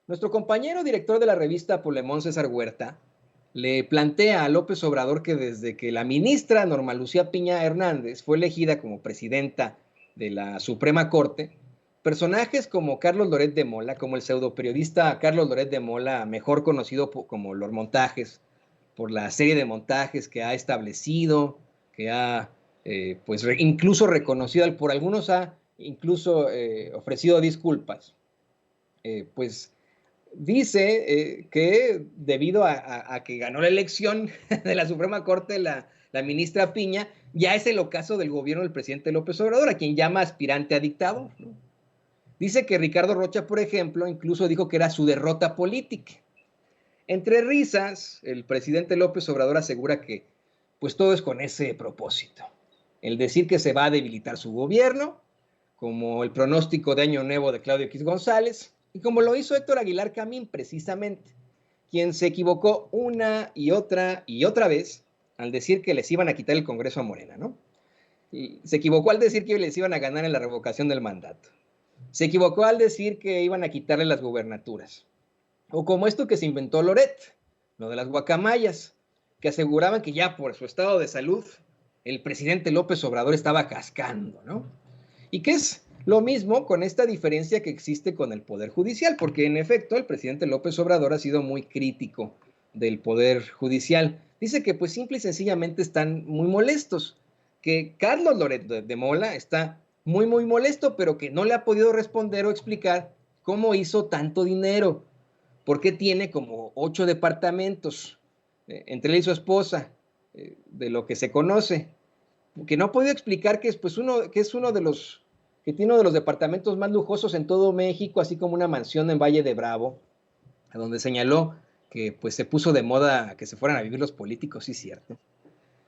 Nuestro compañero director de la revista Polemón, César Huerta, le plantea a López Obrador que desde que la ministra Norma Lucía Piña Hernández fue elegida como presidenta de la Suprema Corte, personajes como Carlos Loret de Mola, como el pseudoperiodista Carlos Loret de Mola, mejor conocido como Los Montajes, por la serie de montajes que ha establecido, que ha incluso reconocido, por algunos ha incluso ofrecido disculpas, pues dice que debido a que ganó la elección de la Suprema Corte la ministra Piña, ya es el ocaso del gobierno del presidente López Obrador, a quien llama aspirante a dictador, ¿no? Dice que Ricardo Rocha, por ejemplo, incluso dijo que era su derrota política. Entre risas, el presidente López Obrador asegura que pues todo es con ese propósito, el decir que se va a debilitar su gobierno, como el pronóstico de Año Nuevo de Claudio X González, y como lo hizo Héctor Aguilar Camín precisamente, quien se equivocó una y otra vez al decir que les iban a quitar el Congreso a Morena, ¿no? Y se equivocó al decir que les iban a ganar en la revocación del mandato. Se equivocó al decir que iban a quitarle las gubernaturas. O como esto que se inventó Loret, lo de las guacamayas, que aseguraban que ya por su estado de salud el presidente López Obrador estaba cascando, ¿no? Y que es lo mismo con esta diferencia que existe con el Poder Judicial, porque en efecto el presidente López Obrador ha sido muy crítico del Poder Judicial. Dice que pues simple y sencillamente están muy molestos, que Carlos Loret de Mola está muy molesto, pero que no le ha podido responder o explicar cómo hizo tanto dinero, por qué tiene como 8 departamentos, entre él y su esposa, de lo que se conoce, que no ha podido explicar que es, pues, uno de los que tiene uno de los departamentos más lujosos en todo México, así como una mansión en Valle de Bravo, a donde señaló que pues se puso de moda que se fueran a vivir los políticos, sí es cierto.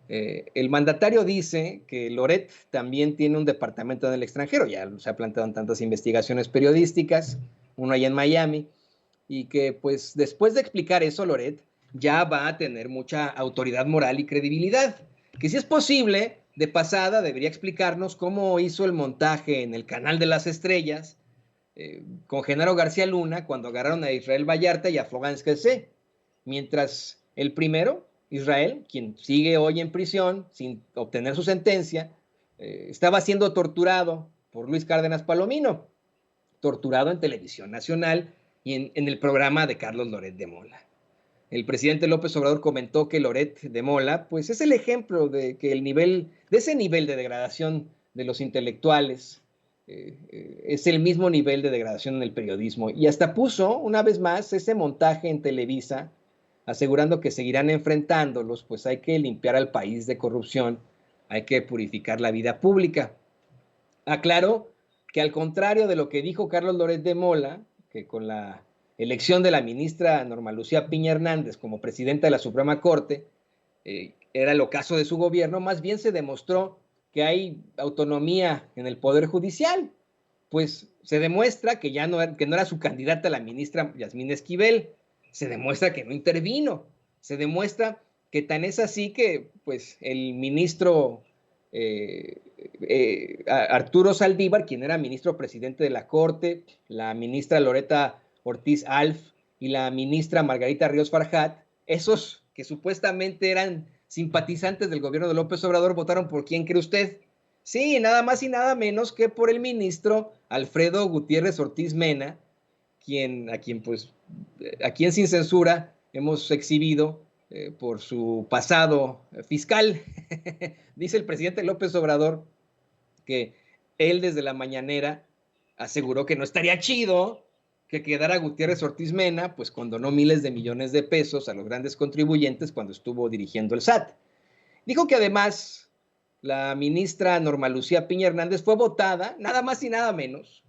El mandatario dice que Loret también tiene un departamento en el extranjero, ya se ha planteado en tantas investigaciones periodísticas, uno allá en Miami, y que pues después de explicar eso, Loret ya va a tener mucha autoridad moral y credibilidad, que si es posible, de pasada debería explicarnos cómo hizo el montaje en el Canal de las Estrellas con Genaro García Luna cuando agarraron a Israel Vallarta y a Florence Cassé, mientras el primero, Israel, quien sigue hoy en prisión sin obtener su sentencia, estaba siendo torturado por Luis Cárdenas Palomino, torturado en Televisión Nacional y en el programa de Carlos Loret de Mola. El presidente López Obrador comentó que Loret de Mola, pues es el ejemplo de que ese nivel de degradación de los intelectuales, es el mismo nivel de degradación en el periodismo. Y hasta puso, una vez más, ese montaje en Televisa, asegurando que seguirán enfrentándolos, pues hay que limpiar al país de corrupción, hay que purificar la vida pública. Aclaró que al contrario de lo que dijo Carlos Loret de Mola, que con la elección de la ministra Norma Lucía Piña Hernández como presidenta de la Suprema Corte, era el ocaso de su gobierno, más bien se demostró que hay autonomía en el Poder Judicial, pues se demuestra que que no era su candidata la ministra Yasmín Esquivel, se demuestra que no intervino, se demuestra que tan es así que pues el ministro Arturo Saldívar, quien era ministro presidente de la Corte, la ministra Loreta Ortiz Alf y la ministra Margarita Ríos Farjat, esos que supuestamente eran simpatizantes del gobierno de López Obrador, votaron por quién cree usted. Sí, nada más y nada menos que por el ministro Alfredo Gutiérrez Ortiz Mena, a quien sin censura hemos exhibido por su pasado fiscal. Dice el presidente López Obrador que él desde la mañanera aseguró que no estaría chido que quedara Gutiérrez Ortiz Mena, pues condonó miles de millones de pesos a los grandes contribuyentes cuando estuvo dirigiendo el SAT. Dijo que además la ministra Norma Lucía Piña Hernández fue votada nada más y nada menos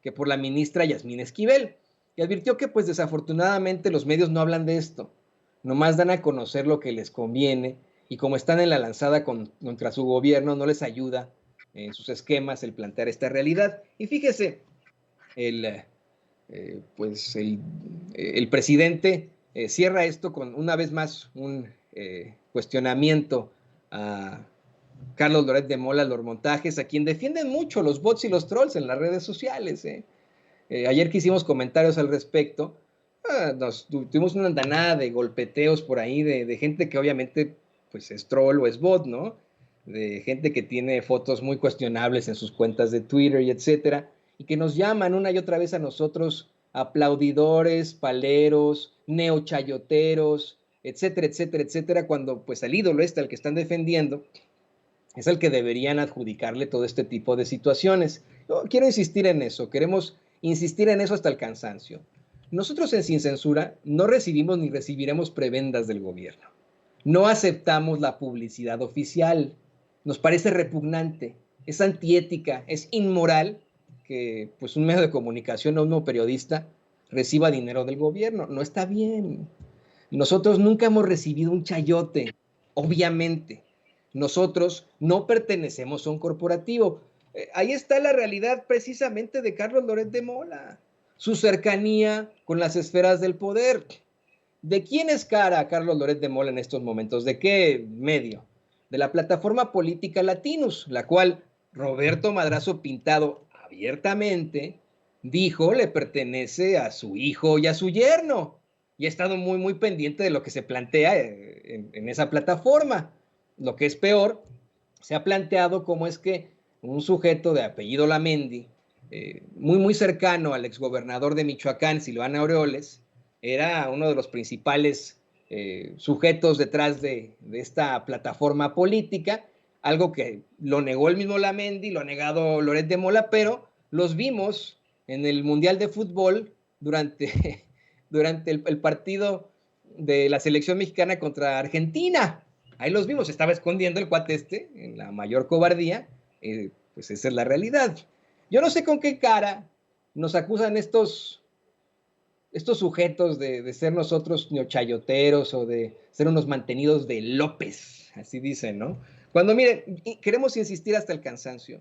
que por la ministra Yasmín Esquivel, y advirtió que pues desafortunadamente los medios no hablan de esto, nomás dan a conocer lo que les conviene, y como están en la lanzada contra su gobierno, no les ayuda en sus esquemas el plantear esta realidad. Y fíjese, el presidente cierra esto con una vez más un cuestionamiento a Carlos Loret de Mola, los montajes, a quien defienden mucho los bots y los trolls en las redes sociales. Ayer que hicimos comentarios al respecto, Tuvimos una andanada de golpeteos por ahí de gente que obviamente pues es troll o es bot, ¿no? De gente que tiene fotos muy cuestionables en sus cuentas de Twitter y etcétera, y que nos llaman una y otra vez a nosotros aplaudidores, paleros, neochayoteros, etcétera, etcétera, etcétera, cuando pues el ídolo al que están defendiendo, es el que deberían adjudicarle todo este tipo de situaciones. Yo quiero insistir en eso, queremos insistir en eso hasta el cansancio. Nosotros en Sin Censura no recibimos ni recibiremos prebendas del gobierno. No aceptamos la publicidad oficial. Nos parece repugnante, es antiética, es inmoral que pues, un medio de comunicación o un periodista reciba dinero del gobierno. No está bien. Nosotros nunca hemos recibido un chayote, obviamente. Nosotros no pertenecemos a un corporativo. Ahí está la realidad precisamente de Carlos Loret de Mola, su cercanía con las esferas del poder. ¿De quién es cara Carlos Loret de Mola en estos momentos? ¿De qué medio? De la plataforma política Latinus, la cual Roberto Madrazo Pintado abiertamente dijo le pertenece a su hijo y a su yerno. Y ha estado muy, muy pendiente de lo que se plantea en esa plataforma. Lo que es peor, se ha planteado cómo es que un sujeto de apellido Lamendi, muy, muy cercano al exgobernador de Michoacán, Silvano Aureoles, era uno de los principales sujetos detrás de esta plataforma política, algo que lo negó el mismo Lamendi, lo ha negado Loret de Mola, pero los vimos en el Mundial de Fútbol durante, durante el partido de la selección mexicana contra Argentina. Ahí los vimos, estaba escondiendo el cuate en la mayor cobardía, pues esa es la realidad. Yo no sé con qué cara nos acusan estos sujetos de ser nosotros neochayoteros o de ser unos mantenidos de López, así dicen, ¿no? Cuando, miren, queremos insistir hasta el cansancio.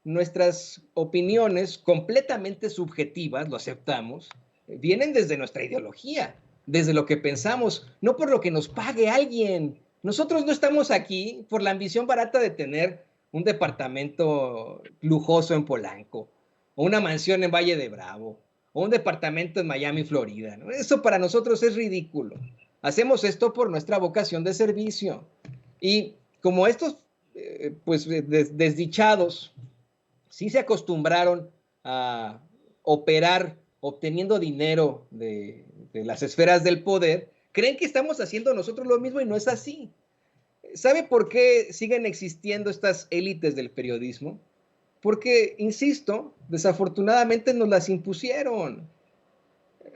Nuestras opiniones completamente subjetivas, lo aceptamos, vienen desde nuestra ideología, desde lo que pensamos, no por lo que nos pague alguien. Nosotros no estamos aquí por la ambición barata de tener un departamento lujoso en Polanco, o una mansión en Valle de Bravo, o un departamento en Miami, Florida, ¿no? Eso para nosotros es ridículo. Hacemos esto por nuestra vocación de servicio. Y como estos pues desdichados sí se acostumbraron a operar obteniendo dinero de las esferas del poder, creen que estamos haciendo nosotros lo mismo y no es así. ¿Sabe por qué siguen existiendo estas élites del periodismo? Porque, insisto, desafortunadamente nos las impusieron.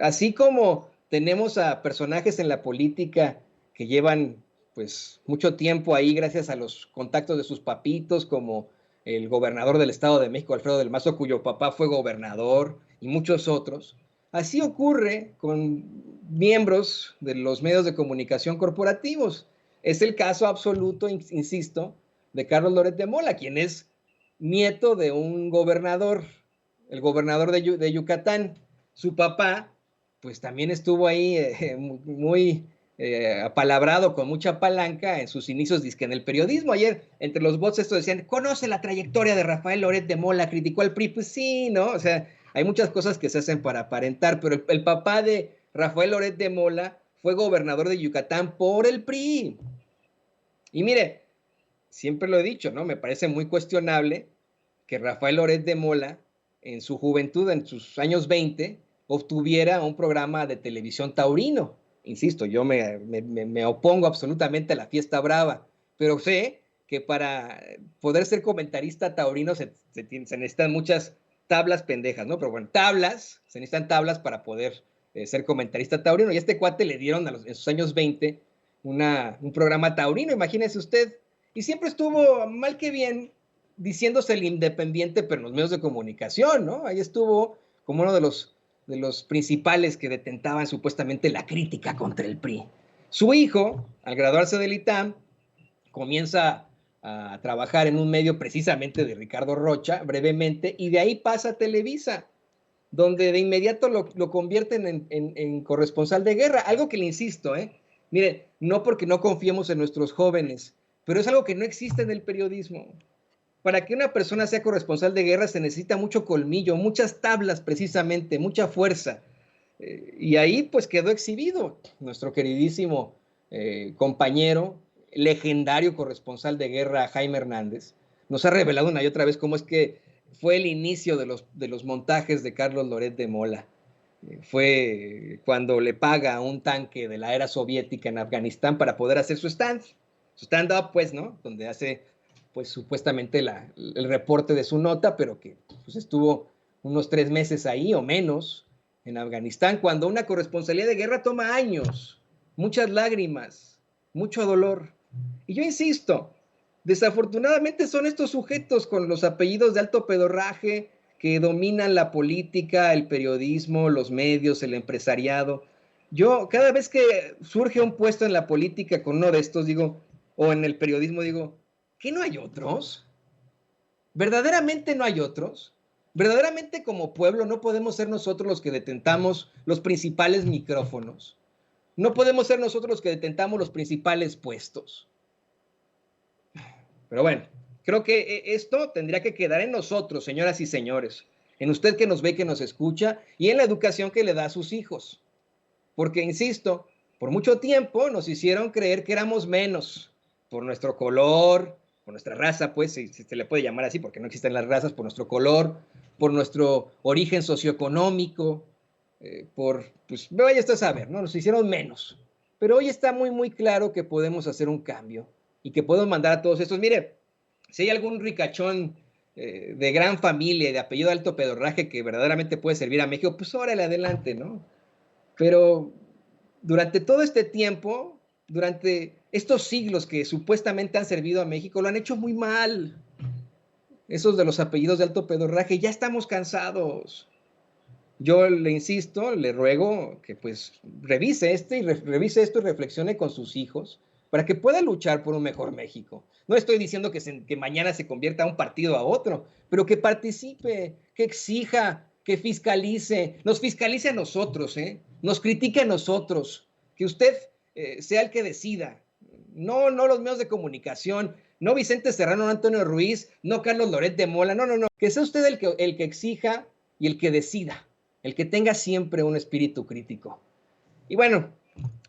Así como tenemos a personajes en la política que llevan pues mucho tiempo ahí gracias a los contactos de sus papitos, como el gobernador del Estado de México, Alfredo del Mazo, cuyo papá fue gobernador, y muchos otros. Así ocurre con miembros de los medios de comunicación corporativos. Es el caso absoluto, insisto, de Carlos Loret de Mola, quien es nieto de un gobernador, el gobernador de Yucatán. Su papá pues también estuvo ahí muy apalabrado, con mucha palanca en sus inicios dizque en el periodismo. Ayer, entre los bots estos decían, conoce la trayectoria de Rafael Loret de Mola, criticó al PRI. Pues sí, ¿no? O sea, hay muchas cosas que se hacen para aparentar, pero el papá de Rafael Loret de Mola fue gobernador de Yucatán por el PRI. Y mire, siempre lo he dicho, ¿no? Me parece muy cuestionable que Rafael Loret de Mola, en su juventud, en sus años 20, obtuviera un programa de televisión taurino. Insisto, yo me opongo absolutamente a la fiesta brava, pero sé que para poder ser comentarista taurino se necesitan muchas tablas pendejas, ¿no? Pero bueno, se necesitan tablas para poder ser comentarista taurino. Y a este cuate le dieron en sus años 20 un programa taurino, imagínese usted. Y siempre estuvo, mal que bien, diciéndose el independiente, pero en los medios de comunicación, ¿no? Ahí estuvo como uno de los principales que detentaban supuestamente la crítica contra el PRI. Su hijo, al graduarse del ITAM, comienza a trabajar en un medio precisamente de Ricardo Rocha, brevemente, y de ahí pasa a Televisa, donde de inmediato lo convierten en corresponsal de guerra, algo que le insisto, mire, no porque no confiemos en nuestros jóvenes, pero es algo que no existe en el periodismo. Para que una persona sea corresponsal de guerra se necesita mucho colmillo, muchas tablas precisamente, mucha fuerza. Y ahí pues quedó exhibido nuestro queridísimo compañero, legendario corresponsal de guerra, Jaime Hernández. Nos ha revelado una y otra vez cómo es que fue el inicio de los montajes de Carlos Loret de Mola. Fue cuando le paga un tanque de la era soviética en Afganistán para poder hacer su stand-up, pues, ¿no? Donde hace, pues, supuestamente el reporte de su nota, pero que pues, estuvo unos 3 meses ahí o menos en Afganistán, cuando una corresponsalía de guerra toma años, muchas lágrimas, mucho dolor. Y yo insisto, desafortunadamente son estos sujetos con los apellidos de alto pedorraje que dominan la política, el periodismo, los medios, el empresariado. Yo, cada vez que surge un puesto en la política con uno de estos, digo, o en el periodismo, digo, ¿qué no hay otros? ¿Verdaderamente no hay otros? ¿Verdaderamente como pueblo no podemos ser nosotros los que detentamos los principales micrófonos? ¿No podemos ser nosotros los que detentamos los principales puestos? Pero bueno, creo que esto tendría que quedar en nosotros, señoras y señores, en usted que nos ve, que nos escucha, y en la educación que le da a sus hijos. Porque, insisto, por mucho tiempo nos hicieron creer que éramos menos por nuestro color, por nuestra raza, pues, si se le puede llamar así, porque no existen las razas, por nuestro color, por nuestro origen socioeconómico, pues, vaya esto a saber, ¿no? Nos hicieron menos. Pero hoy está muy, muy claro que podemos hacer un cambio y que podemos mandar a todos estos. Mire, si hay algún ricachón de gran familia y de apellido alto pedorraje que verdaderamente puede servir a México, pues órale, adelante, ¿no? Pero durante todo este tiempo, durante estos siglos que supuestamente han servido a México, lo han hecho muy mal. Esos de los apellidos de alto pedorraje, ya estamos cansados. Yo le insisto, le ruego que pues revise esto y reflexione con sus hijos para que pueda luchar por un mejor México. No estoy diciendo que mañana se convierta a un partido a otro, pero que participe, que exija, que fiscalice, nos fiscalice a nosotros, nos critique a nosotros, que usted sea el que decida, no los medios de comunicación, no Vicente Serrano, no Antonio Ruiz, no Carlos Loret de Mola, no, que sea usted el que exija y el que decida, el que tenga siempre un espíritu crítico. Y bueno,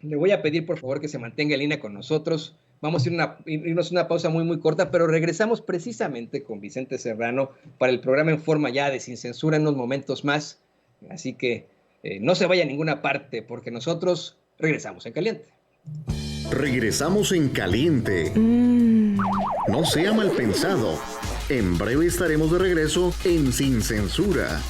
le voy a pedir por favor que se mantenga en línea con nosotros. Vamos a irnos una pausa muy, muy corta, pero regresamos precisamente con Vicente Serrano para el programa En Forma ya de Sin Censura en unos momentos más. Así que no se vaya a ninguna parte porque nosotros regresamos en caliente. Regresamos en caliente. No sea mal pensado. En breve estaremos de regreso en Sin Censura.